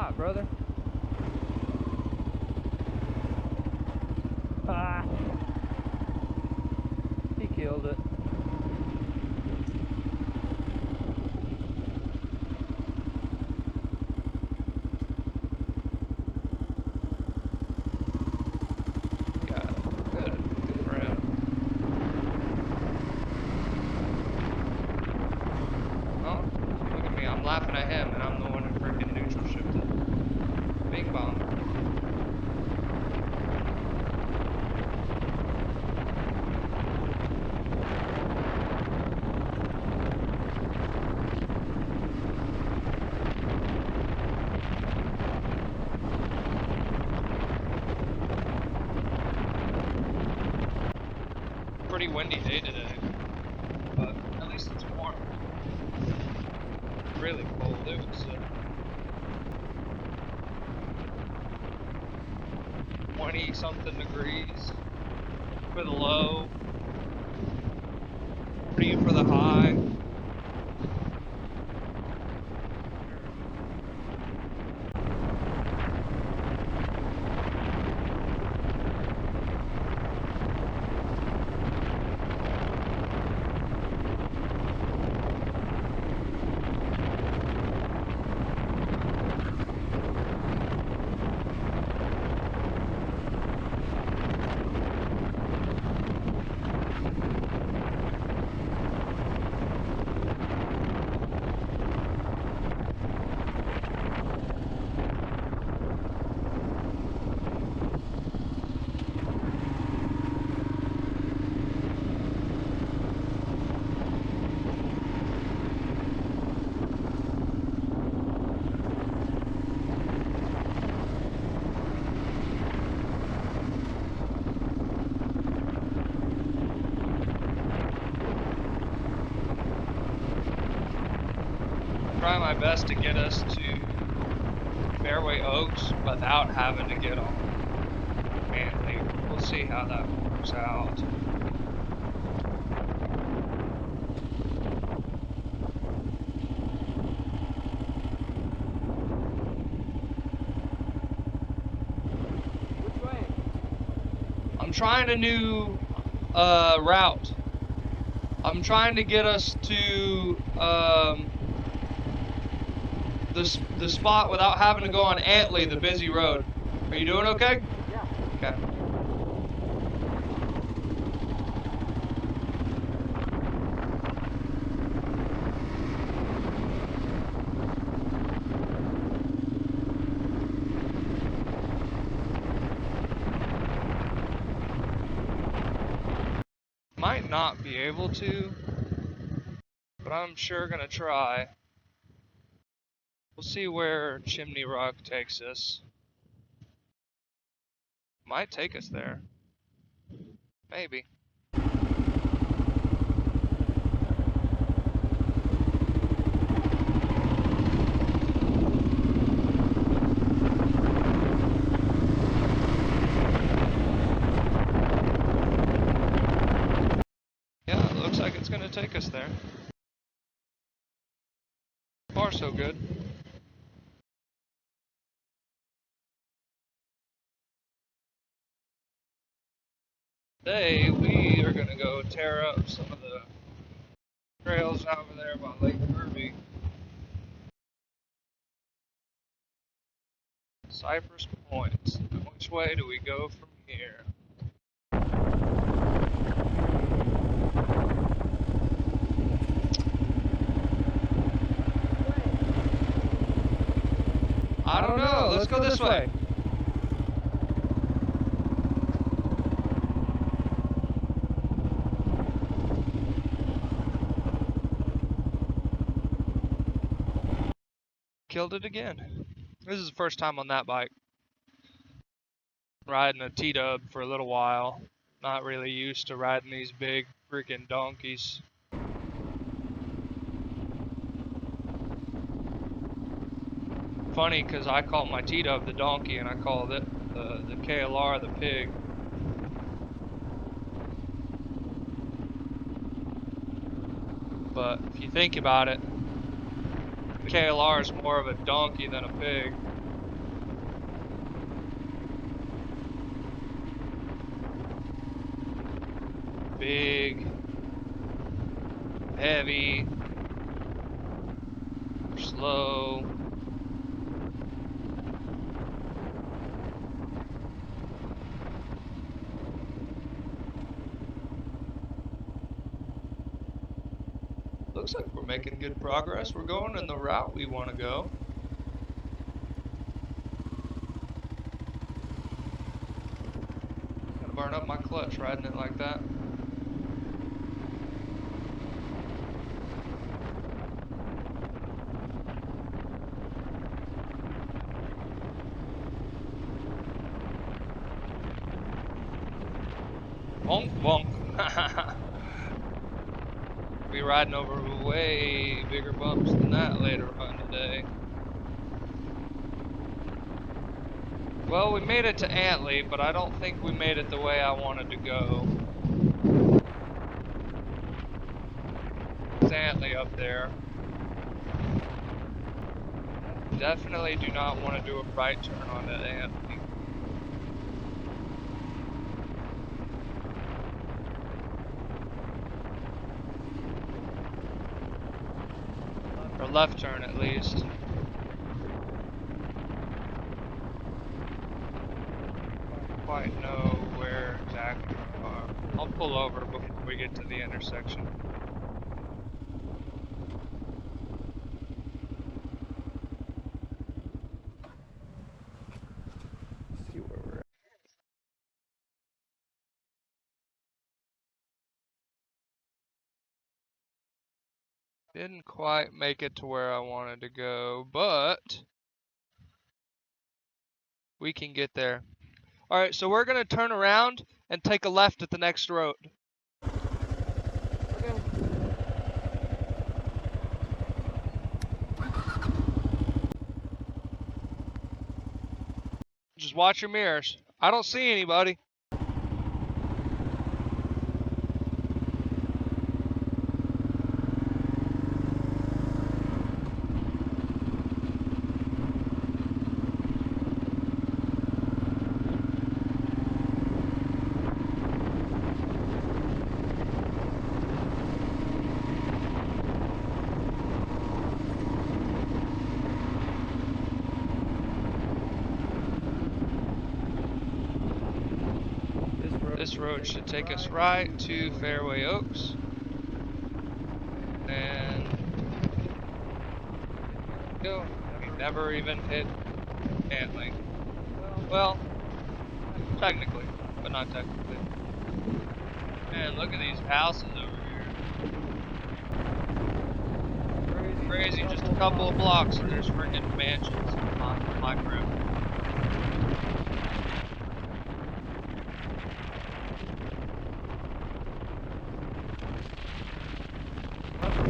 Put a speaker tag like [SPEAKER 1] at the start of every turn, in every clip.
[SPEAKER 1] shot, brother. Ah, he killed it.
[SPEAKER 2] I'm laughing at him, and I'm the one who freaking neutral shifted. Bing bong. Pretty windy day today, but at least it's warm. Really cold. It was 20 something degrees for the low, 40 for the high. Try my best to get us to Fairway Oaks without having to get on Manly. We'll see how that works out.
[SPEAKER 1] Which way?
[SPEAKER 2] I'm trying a new route. I'm trying to get us to the spot without having to go on Antley, the busy road. Are you doing okay?
[SPEAKER 1] Yeah.
[SPEAKER 2] Okay. Might not be able to, but I'm sure gonna try. We'll see where Chimney Rock takes us. Might take us there. Maybe. Yeah, it looks like it's gonna take us there. So far, so good. Today, we are going to go tear up some of the trails over there by Lake Kirby. Cypress Point. Which way do we go from here? I don't know. Let's go this way. Killed it again. This is the first time on that bike. Riding a T-dub for a little while. Not really used to riding these big freaking donkeys. Funny, because I called my T-dub the donkey and I called it the KLR the pig. But if you think about it, the KLR is more of a donkey than a pig. big, heavy, or slow. Looks like we're making good progress. We're going in the route we want to go. Gotta burn up my clutch riding it like that. Bonk, bonk. Be riding over way bigger bumps than that later on today. Well, we made it to Antley, but I don't think we made it the way I wanted to go. It's Antley up there. Definitely do not want to do a right turn onto Antley. Or left turn at least. Don't quite know where exactly we are. I'll pull over before we get to the intersection.
[SPEAKER 1] See where we're at.
[SPEAKER 2] Didn't quite make it to where I wanted to go, but we can get there. Alright, so we're gonna turn around and take a left at the next road.
[SPEAKER 1] Okay.
[SPEAKER 2] Just watch your mirrors. I don't see anybody. This road should take us right to Fairway Oaks. And go. We never even hit Antley. Well, technically, but not technically. Man, look at these houses over here. Crazy, just a couple of blocks and there's freaking mansions on my crib.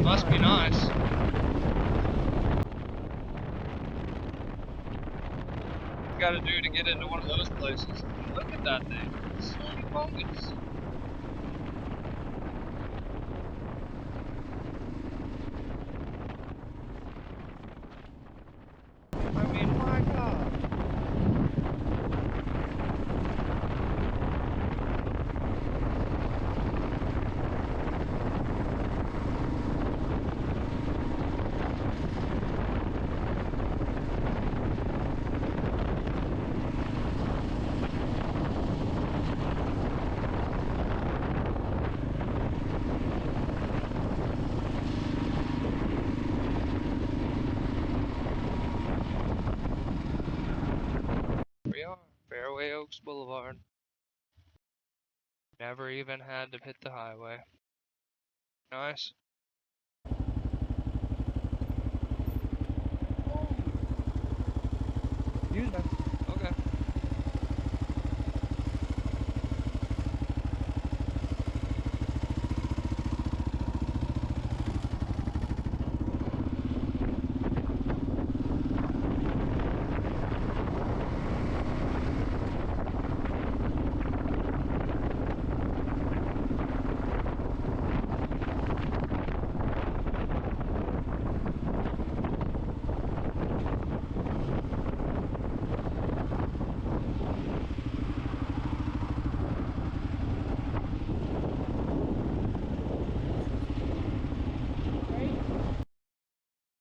[SPEAKER 2] Must be nice. What you gotta do to get into one of those places? Look at that thing. It's so humongous. I mean, my God. We are Fairway Oaks Boulevard. Never even had to hit the highway. Nice.
[SPEAKER 1] Use that.
[SPEAKER 2] Okay.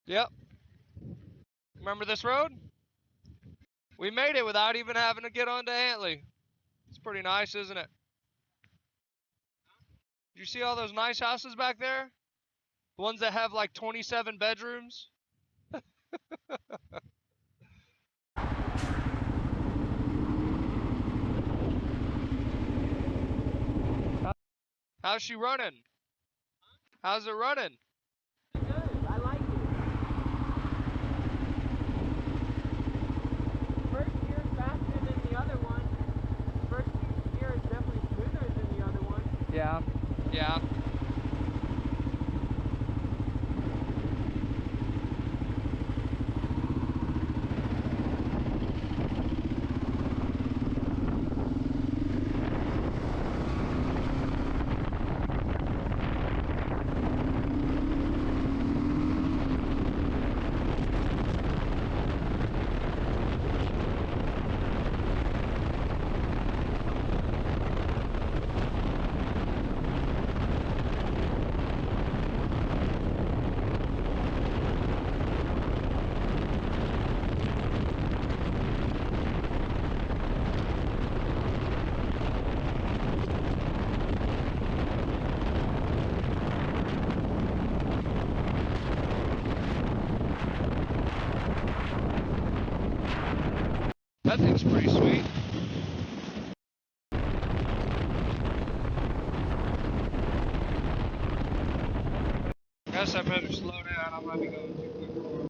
[SPEAKER 2] Yep. Remember this road? We made it without even having to get onto Antley. It's pretty nice, isn't it? Did you see all those nice houses back there? The ones that have like 27 bedrooms? How's she running? How's it running?
[SPEAKER 3] Good. I like it. First gear is faster than the other one. First gear is definitely smoother than the other one.
[SPEAKER 1] Yeah.
[SPEAKER 2] Yeah. That thing's pretty sweet. Guess I better slow down. I might be going too quick.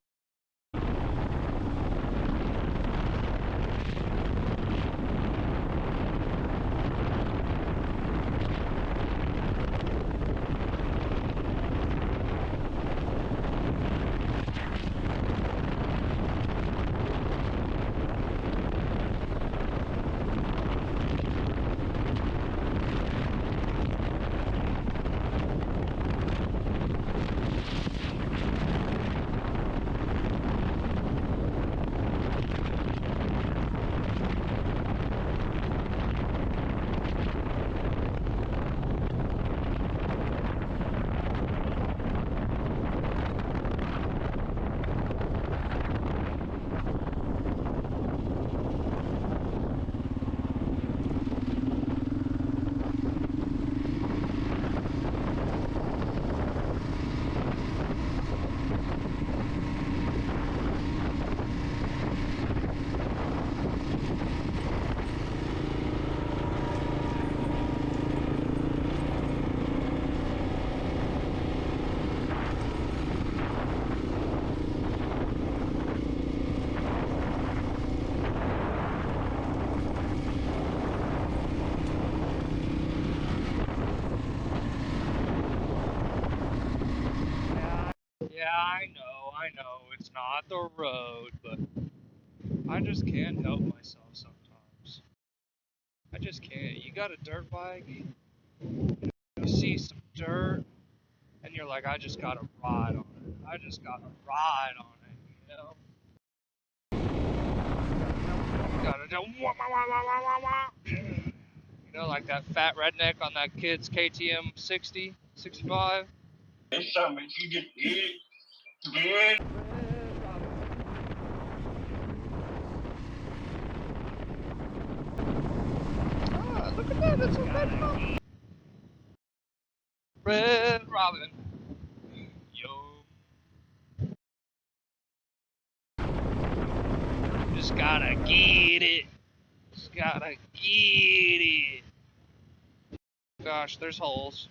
[SPEAKER 2] Yeah, I know, it's not the road, but I just can't help myself sometimes. I just can't. You got a dirt bike, you see some dirt, and you're like, I just gotta ride on it. I just gotta ride on it, you know? Gotta do wah, wah, wah, wah, wah, wah. You know, like that fat redneck on that kid's KTM 60, 65.
[SPEAKER 4] It's something you just did.
[SPEAKER 2] Ah, look at that, it's a red robin. Red robin. Yo. Just gotta get it. Just gotta get it. Gosh, there's holes.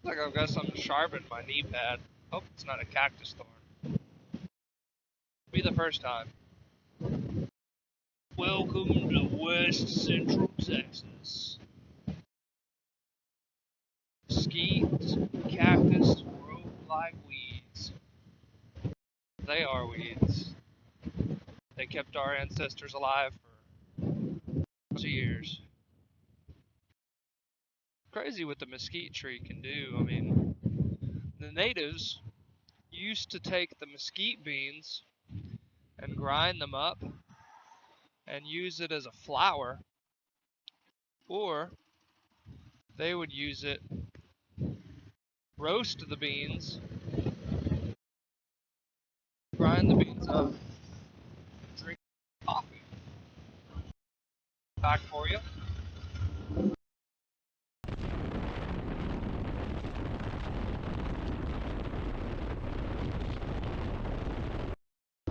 [SPEAKER 2] Looks like I've got something sharp in my knee pad. Hope it's not a cactus thorn. Be the first time. Welcome to West Central Texas. Skeets, cactus grow like weeds. They are weeds. They kept our ancestors alive for years. Crazy what the mesquite tree can do. I mean, the natives used to take the mesquite beans and grind them up and use it as a flour, or they would use it roast the beans, grind the beans up, drink coffee. Back for you.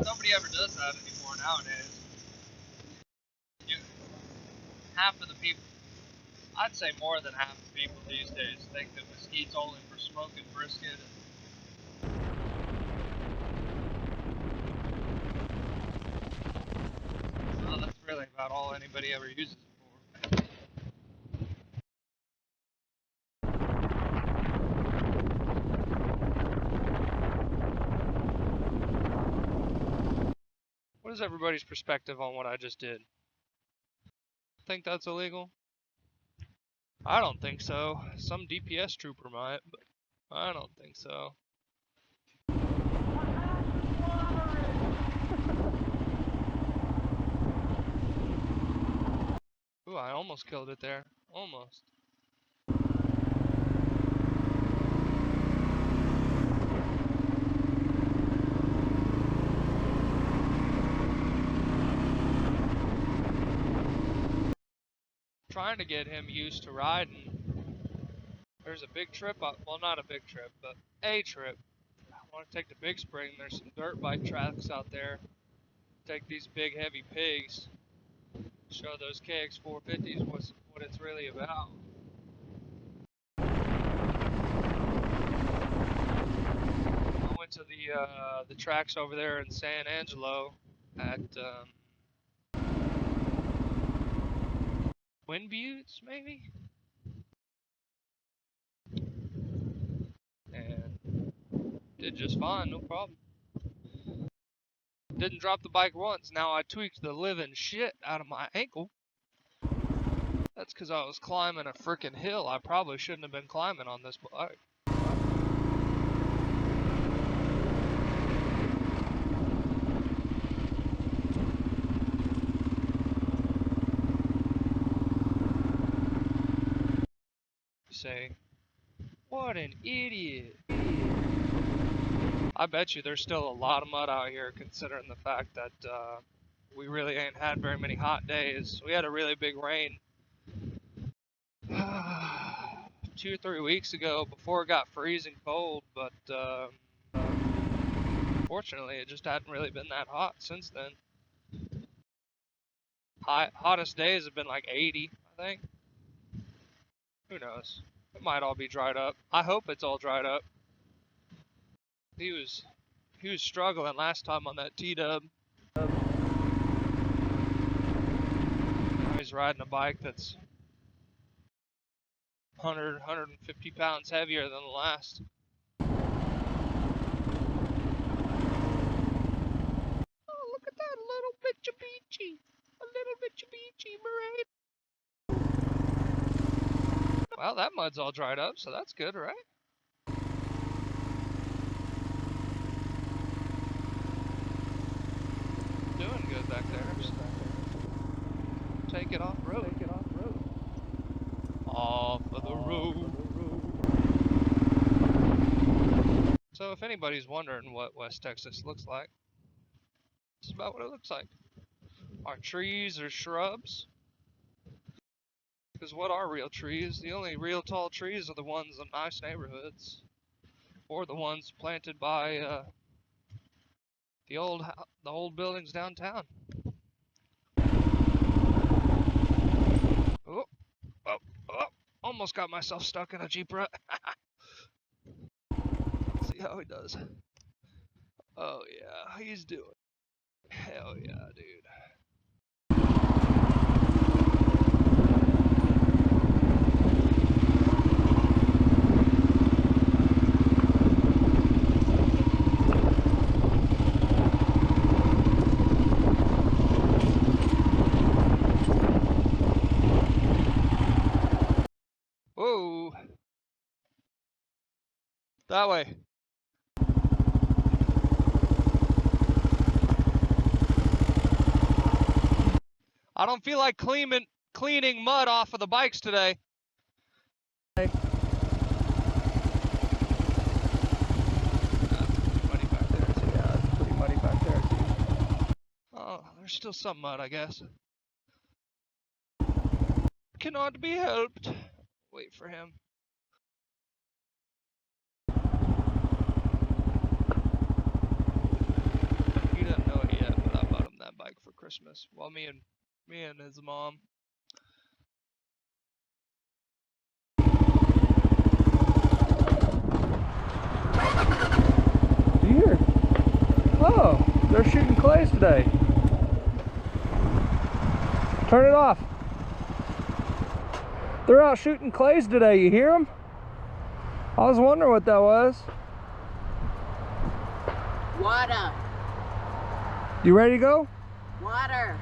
[SPEAKER 2] Nobody ever does that anymore nowadays. Half of the people, I'd say more than half the people these days, think that mesquite's only for smoking brisket. Well, that's really about all anybody ever uses it for. What is everybody's perspective on what I just did? Think that's illegal? I don't think so. Some DPS trooper might, but I don't think so. Ooh, I almost killed it there. Almost. Trying to get him used to riding. There's a big trip up, well, not a big trip, but a trip. I want to take the Big Spring. There's some dirt bike tracks out there. Take these big heavy pigs. Show those KX 450s what it's really about. I went to the tracks over there in San Angelo at Wind Buttes, maybe? And did just fine, no problem. Didn't drop the bike once. Now I tweaked the living shit out of my ankle. That's because I was climbing a frickin' hill I probably shouldn't have been climbing on this bike. Say, what an idiot. I bet you there's still a lot of mud out here considering the fact that we really ain't had very many hot days. We had a really big rain 2 or 3 weeks ago before it got freezing cold, but fortunately it just hadn't really been that hot since then. Hottest days have been like 80, I think. Who knows? It might all be dried up. I hope it's all dried up. He was struggling last time on that T-dub. Now he's riding a bike that's 150 pounds heavier than the last. Oh, look at that little bitch of beachy. A little bitch of beachy, Murray. Well, that mud's all dried up, so that's good, right? Doing good back there. Take it off road.
[SPEAKER 1] Take it off road.
[SPEAKER 2] Off of the road. So if anybody's wondering what West Texas looks like, this is about what it looks like. Our trees are shrubs. Because what are real trees? The only real tall trees are the ones in nice neighborhoods. Or the ones planted by the old buildings downtown. Oh, almost got myself stuck in a Jeep rut. See how he does. Oh yeah, he's doing. Hell yeah, dude. Whoa. That way. I don't feel like cleaning mud off of the bikes today. still some mud, I guess. Cannot be helped. Wait for him. He doesn't know it yet, but I bought him that bike for Christmas. Well, me and his mom.
[SPEAKER 1] Deer. Oh, they're shooting clays today. Turn it off. They're out shooting clays today. You hear them? I was wondering what that was.
[SPEAKER 3] Water.
[SPEAKER 1] You ready to go?
[SPEAKER 3] Water.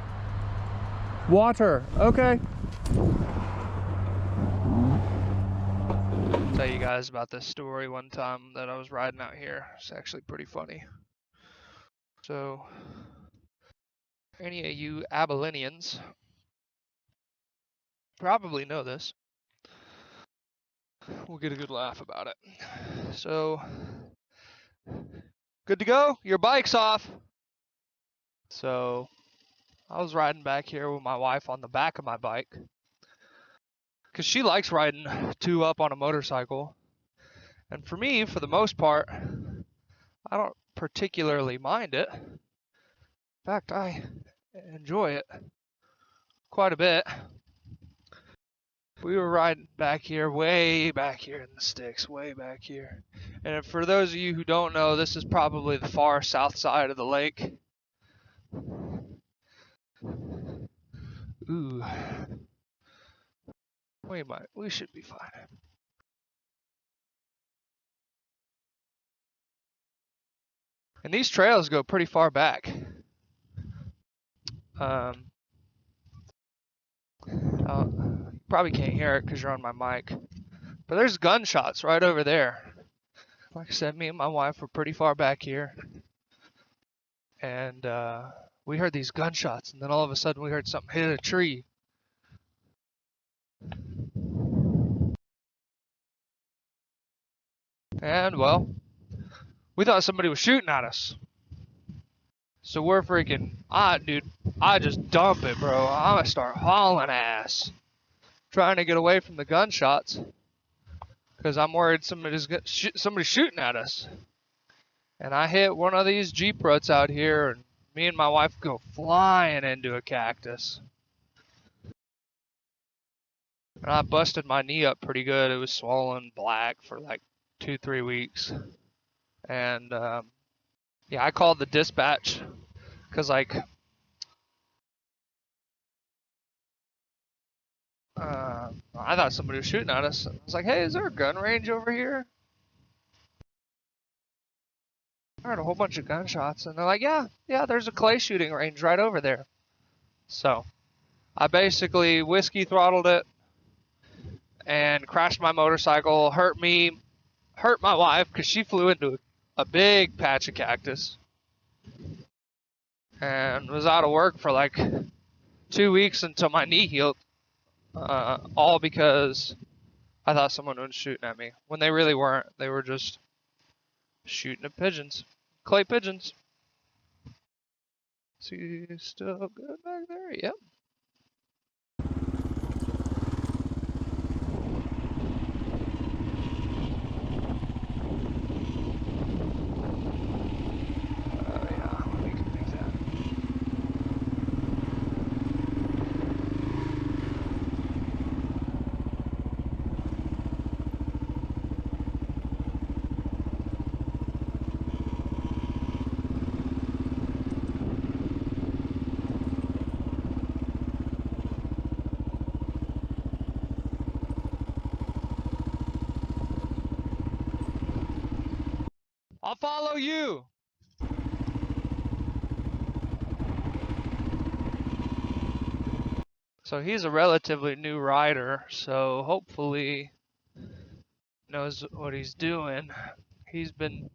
[SPEAKER 1] Water. Okay.
[SPEAKER 2] I'll tell you guys about this story one time that I was riding out here. It's actually pretty funny. So, any of you Abilenians probably know this. We'll get a good laugh about it. So, good to go? Your bike's off. So, I was riding back here with my wife on the back of my bike. Because she likes riding two up on a motorcycle. And for me, for the most part, I don't particularly mind it. In fact, I enjoy it quite a bit. We were riding back here, way back here in the sticks, way back here. And for those of you who don't know, this is probably the far south side of the lake. Ooh. We should be fine. And these trails go pretty far back. You probably can't hear it because you're on my mic. But there's gunshots right over there. Like I said, me and my wife were pretty far back here. And we heard these gunshots, and then all of a sudden we heard something hit a tree. And, well, we thought somebody was shooting at us. So we're freaking, dude, I just dump it, bro. I'm gonna start hauling ass. Trying to get away from the gunshots. Because I'm worried somebody's shooting at us. And I hit one of these Jeep ruts out here, and me and my wife go flying into a cactus. And I busted my knee up pretty good. It was swollen black for like 2-3 weeks. And yeah, I called the dispatch because like I thought somebody was shooting at us. I was like, hey, is there a gun range over here? I heard a whole bunch of gunshots, and they're like, yeah, there's a clay shooting range right over there. So I basically whiskey throttled it and crashed my motorcycle, hurt my wife because she flew into a big patch of cactus and was out of work for like 2 weeks until my knee healed. All because I thought someone was shooting at me when they really weren't. They were just shooting at pigeons, clay pigeons. See, still good back there? Yep. Yeah, we can make that. I'll follow you. So he's a relatively new rider, so hopefully knows what he's doing. He's been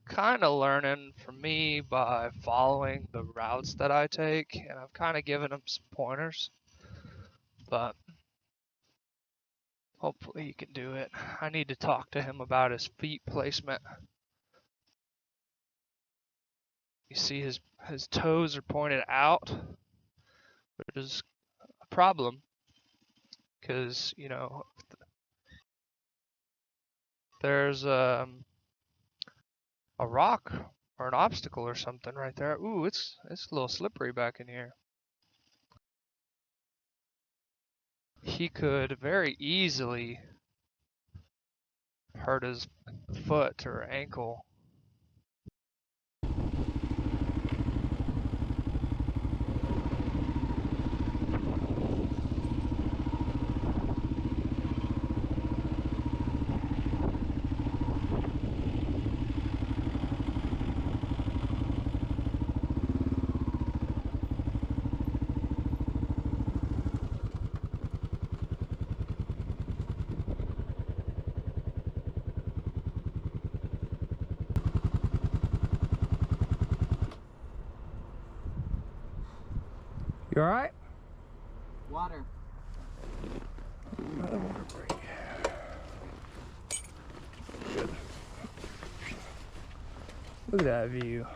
[SPEAKER 2] kind of learning from me by following the routes that I take, and I've kind of given him some pointers, but hopefully he can do it. I need to talk to him about his feet placement. You see his toes are pointed out, which is a problem because, you know, there's a rock or an obstacle or something right there. Ooh, it's a little slippery back in here. He could very easily hurt his foot or ankle.
[SPEAKER 1] You alright?
[SPEAKER 3] Water.
[SPEAKER 1] Another water break. Good. Look at that view.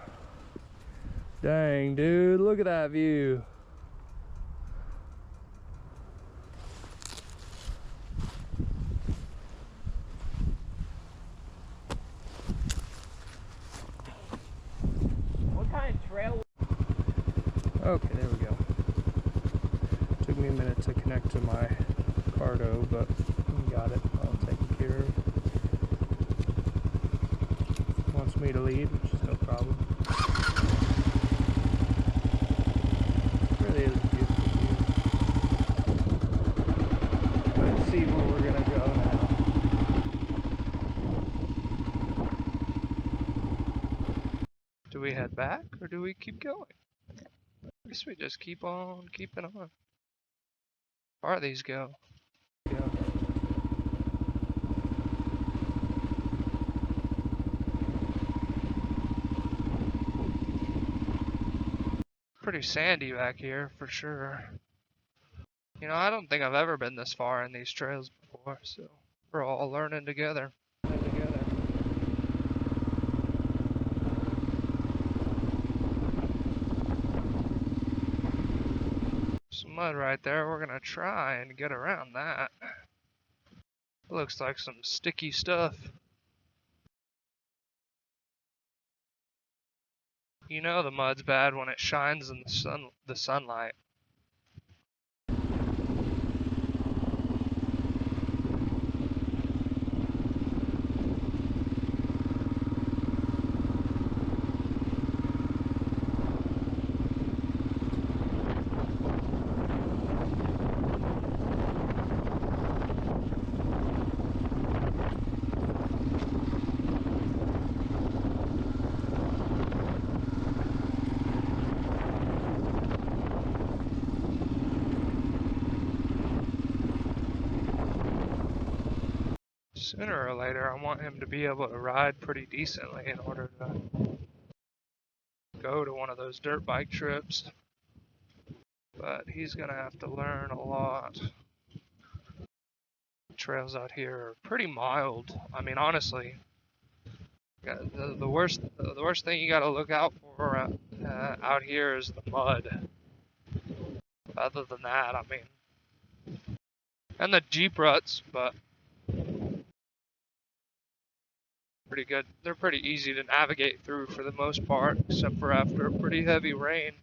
[SPEAKER 1] Dang, dude, look at that view.
[SPEAKER 3] What kind of trail?
[SPEAKER 1] Okay, there we go. Took me a minute to connect to my Cardo, but we got it all taken care of. Wants me to lead, which is no problem. Really is a beautiful view. Let's see where we're gonna go now.
[SPEAKER 2] Do we head back or do we keep going? I guess we just keep on keeping on. How far these go?
[SPEAKER 1] Yeah.
[SPEAKER 2] Pretty sandy back here for sure. You know, I don't think I've ever been this far in these trails before, so we're all learning together. Some mud right there. We're gonna try and get around that. Looks like some sticky stuff. You know the mud's bad when it shines in the sunlight. Sooner or later, I want him to be able to ride pretty decently in order to go to one of those dirt bike trips. But he's gonna have to learn a lot. Trails out here are pretty mild. I mean, honestly, the worst thing you gotta look out for out here is the mud. Other than that, I mean, and the Jeep ruts, but pretty good. They're pretty easy to navigate through for the most part, except for after a pretty heavy rain.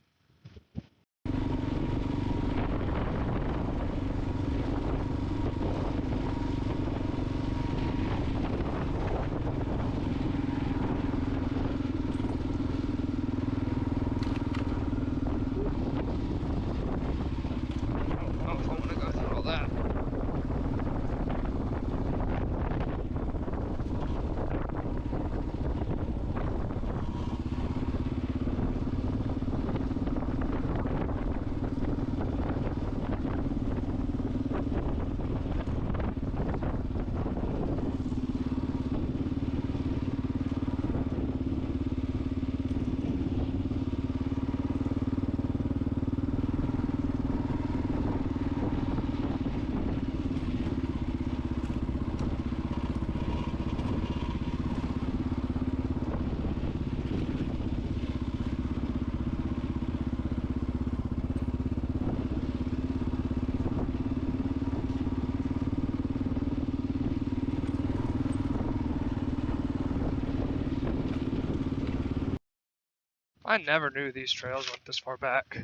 [SPEAKER 2] I never knew these trails went this far back.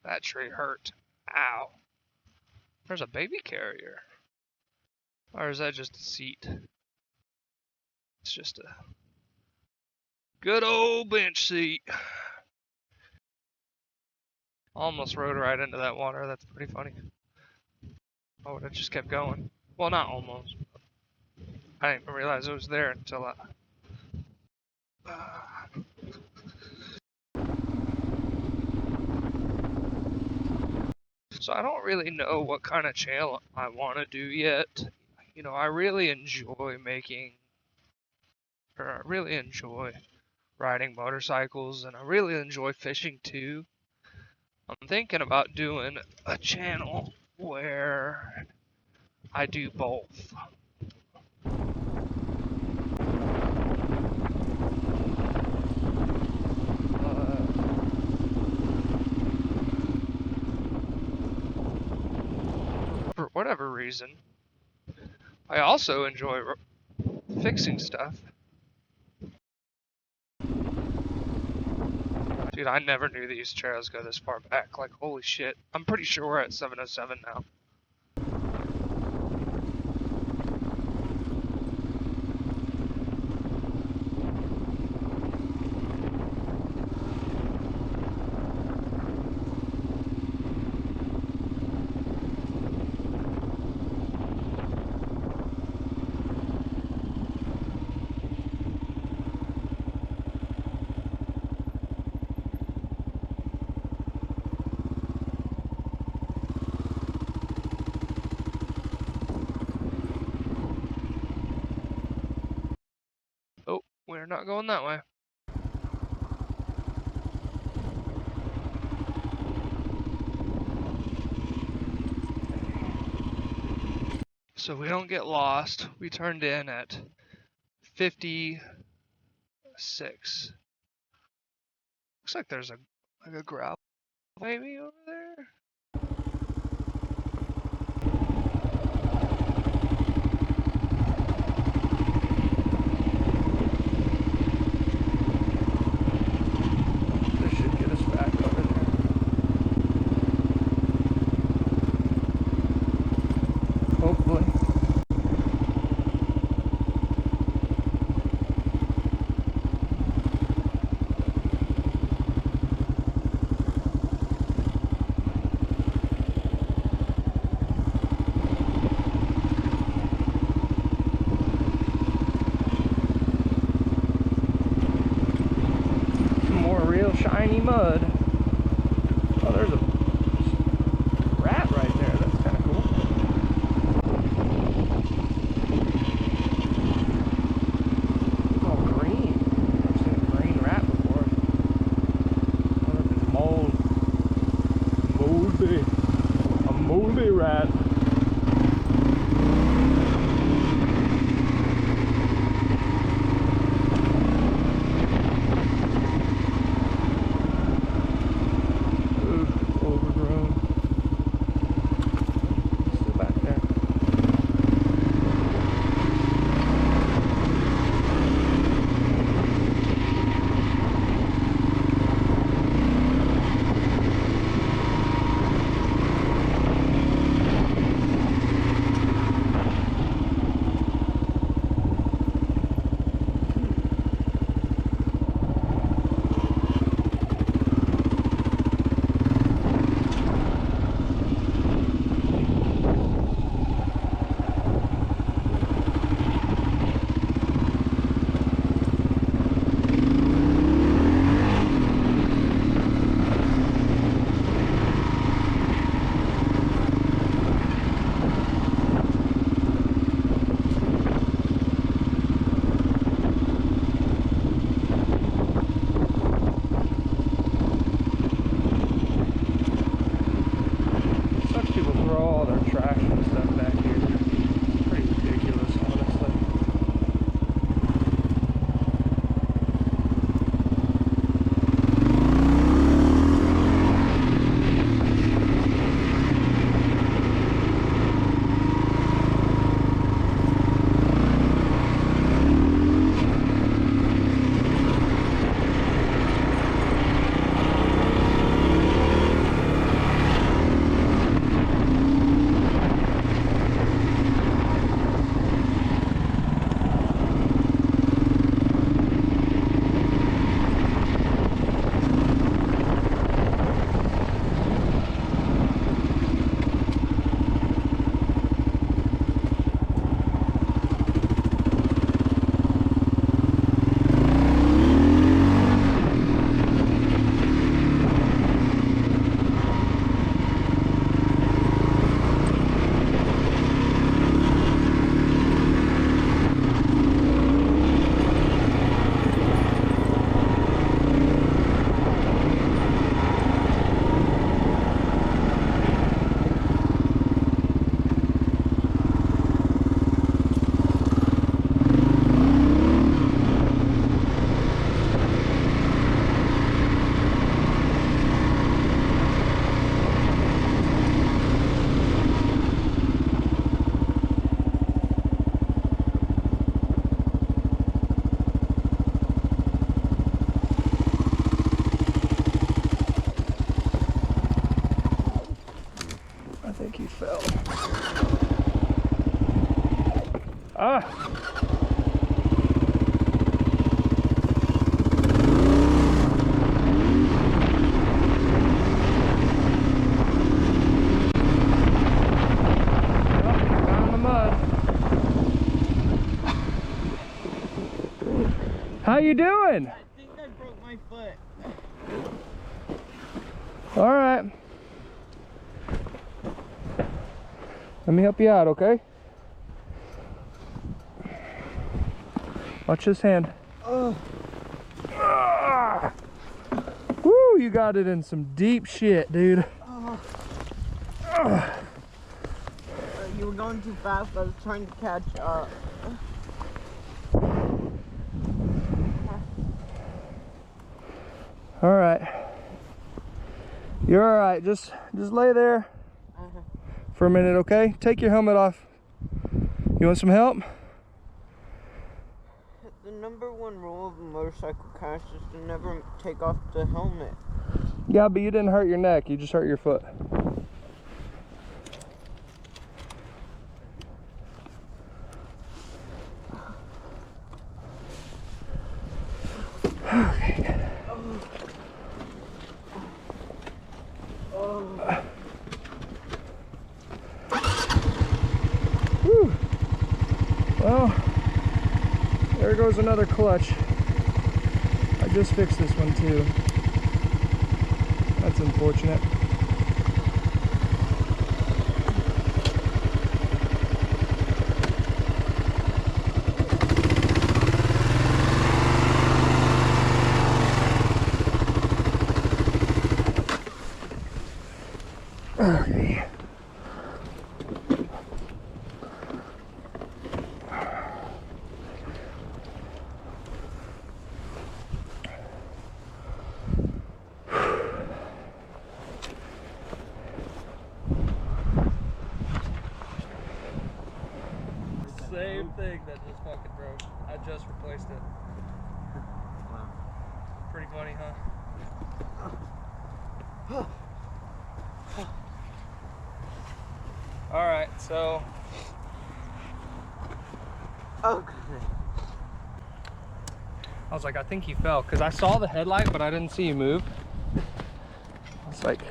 [SPEAKER 2] That tree hurt. Ow. There's a baby carrier. Or is that just a seat? It's just a good old bench seat. Almost rode right into that water. That's pretty funny. I would have just kept going. Well, not almost. I didn't even realize it was there until I... So I don't really know what kind of channel I want to do yet. You know, I really enjoy riding motorcycles, and I really enjoy fishing too. I'm thinking about doing a channel where I do both. For whatever reason, I also enjoy fixing stuff. Dude, I never knew these trails go this far back. Like, holy shit. I'm pretty sure we're at 707 now. Oh, we're not going that way. So we don't get lost. We turned in at 56. Looks like there's a gravel maybe over there.
[SPEAKER 1] This should get us back over there. Hopefully. Shiny mud. Oh, there's a rat right there. That's kind of cool. Oh, green. I've seen a green rat before. I wonder if it's moldy. A moldy rat. fell. Ah! Down in the mud. How you doing?
[SPEAKER 3] I think I broke my foot.
[SPEAKER 1] All right. Let me help you out, okay? Watch this hand.
[SPEAKER 3] Oh.
[SPEAKER 1] Ah. Woo, you got it in some deep shit, dude.
[SPEAKER 3] Oh. You were going too fast. I was trying to catch up.
[SPEAKER 1] All right. You're all right. Just lay there for a minute, okay? Take your helmet off. You want some help?
[SPEAKER 3] The number one rule of a motorcycle crash is to never take off the helmet.
[SPEAKER 1] Yeah, but you didn't hurt your neck. You just hurt your foot. Okay. Whew. Well, there goes another clutch. I just fixed this one too. That's unfortunate. Okay. Same thing that just fucking broke. I just replaced it.
[SPEAKER 3] Wow.
[SPEAKER 1] Pretty funny, huh? All right, so
[SPEAKER 3] Okay.
[SPEAKER 1] I was like, I think he fell because I saw the headlight, but I didn't see you move. I was like,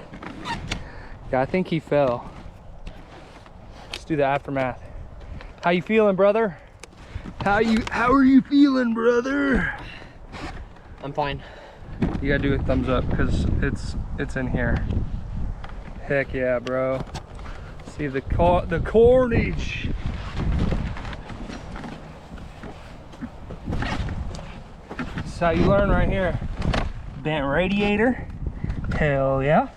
[SPEAKER 1] yeah, I think he fell. Let's do the aftermath. How you feeling, brother? How are you feeling, brother?
[SPEAKER 3] I'm fine.
[SPEAKER 1] You gotta do a thumbs up because it's in here. Heck yeah, bro. See the carnage. This is how you learn right here. Bent radiator. Hell yeah.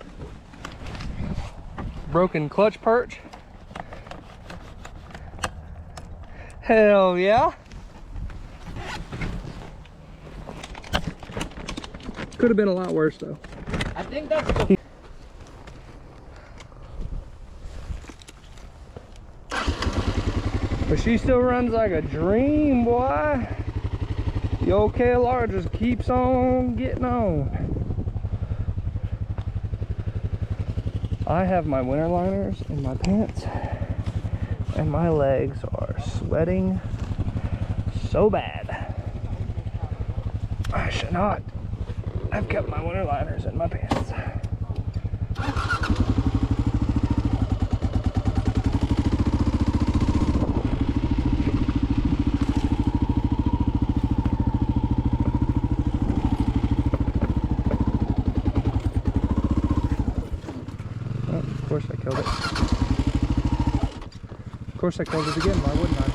[SPEAKER 1] Broken clutch perch. Hell yeah. Could have been a lot worse though.
[SPEAKER 3] I think that's the...
[SPEAKER 1] But she still runs like a dream, boy. The old KLR just keeps on getting on. I have my winter liners in my pants, and my legs are sweating so bad. I should not. I've kept my winter liners in my pants. Oh, of course I killed it. Of course I killed it again, why wouldn't I?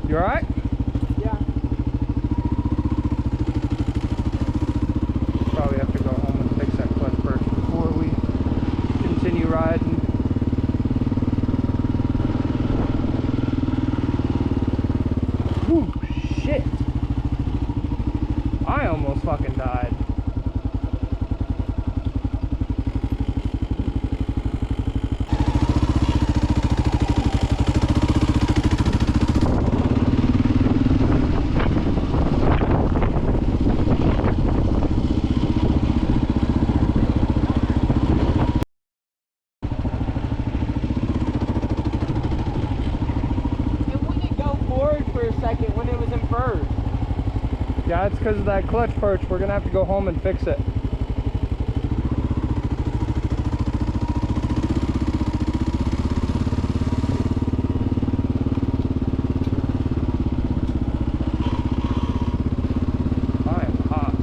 [SPEAKER 1] You alright?
[SPEAKER 3] Yeah.
[SPEAKER 1] Probably have to go home and fix that clutch first before we continue riding. Whew, shit. I almost fucking died.
[SPEAKER 3] first.
[SPEAKER 1] Yeah, it's because of that clutch perch. We're gonna have to go home and fix it. I am hot.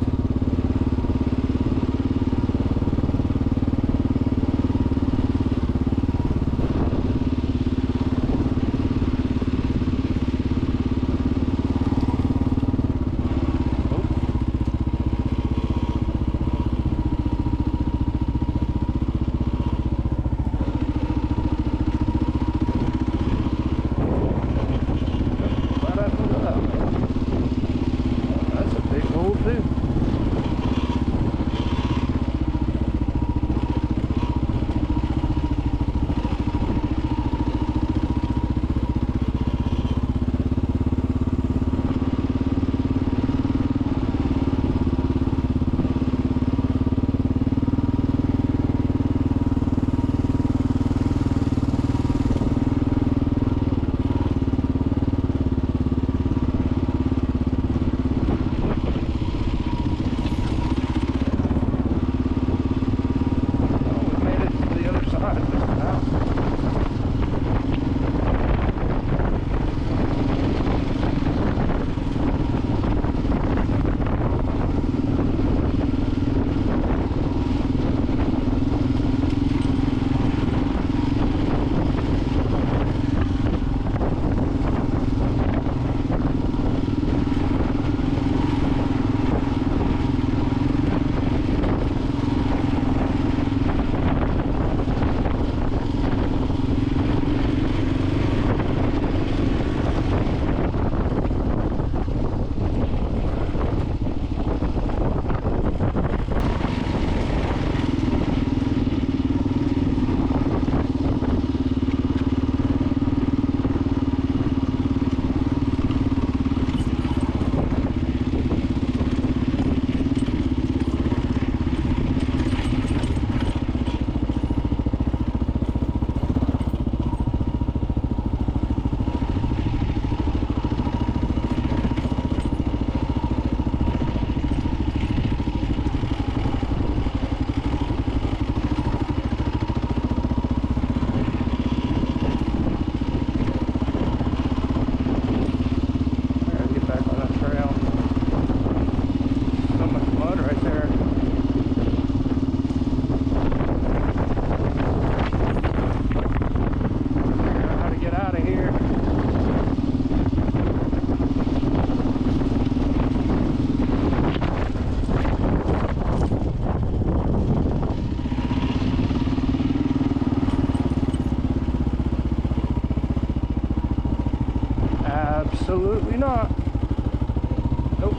[SPEAKER 1] That's a big hole too. We made it to the other side just about. I gotta get back on that trail. So much mud right there. Figure out how to get out of here. Absolutely not. Nope.